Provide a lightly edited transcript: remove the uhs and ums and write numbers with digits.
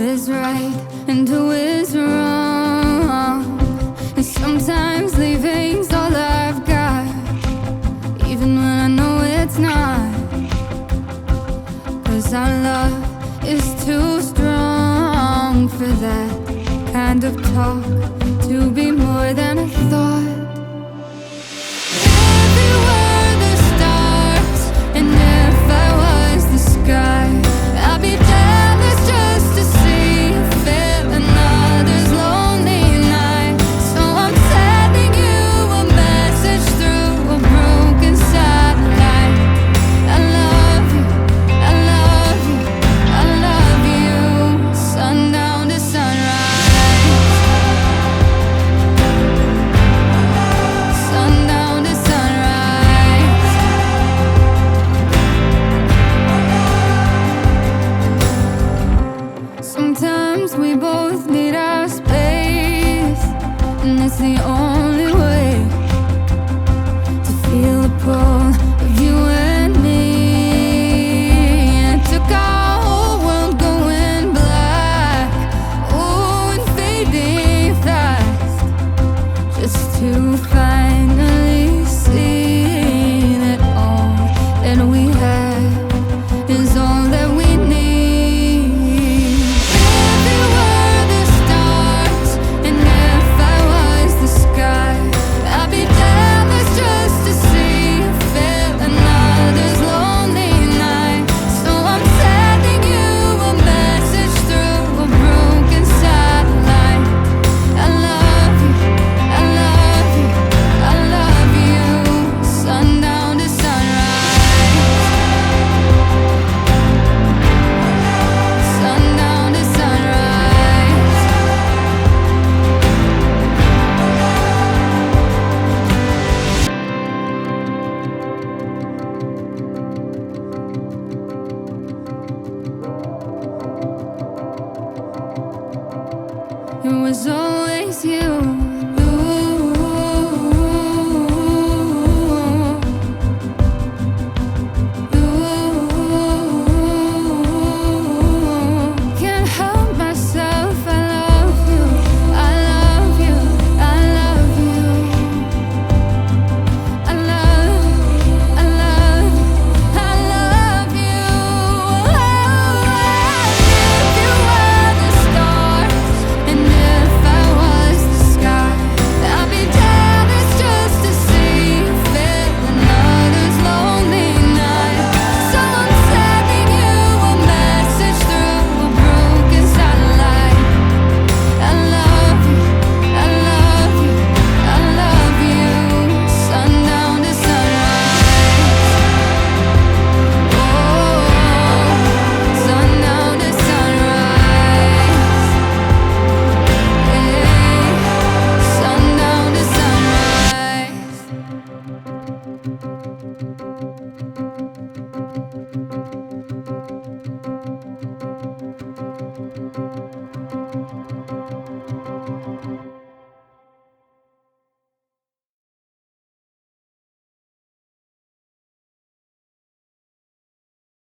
is right and who is wrong. And sometimes leaving's all I've got, even when I know it's not. 'Cause our love is too strong for that kind of talk to be more than a thought. If you were the stars and if I was the sky, I'd be jealous just to see you fill another's lonely night. So I'm sending you a message through a broken satellite. I love you, I love you, I love you. Sundown to sunrise, sundown to sunrise. Sometimes we both need our space, and it's the only way to feel the pull of you and me. And it took our whole world going black, oh, and fading fast, just to finally see that all that we have is all that we need. If you were the stars and if I was the sky, I'd be jealous just to see you fill another's lonely night. So I'm sending you a message through a broken satellite. I love you, I love you, I love you. Sundown to sunrise, sundown to sunrise. It was always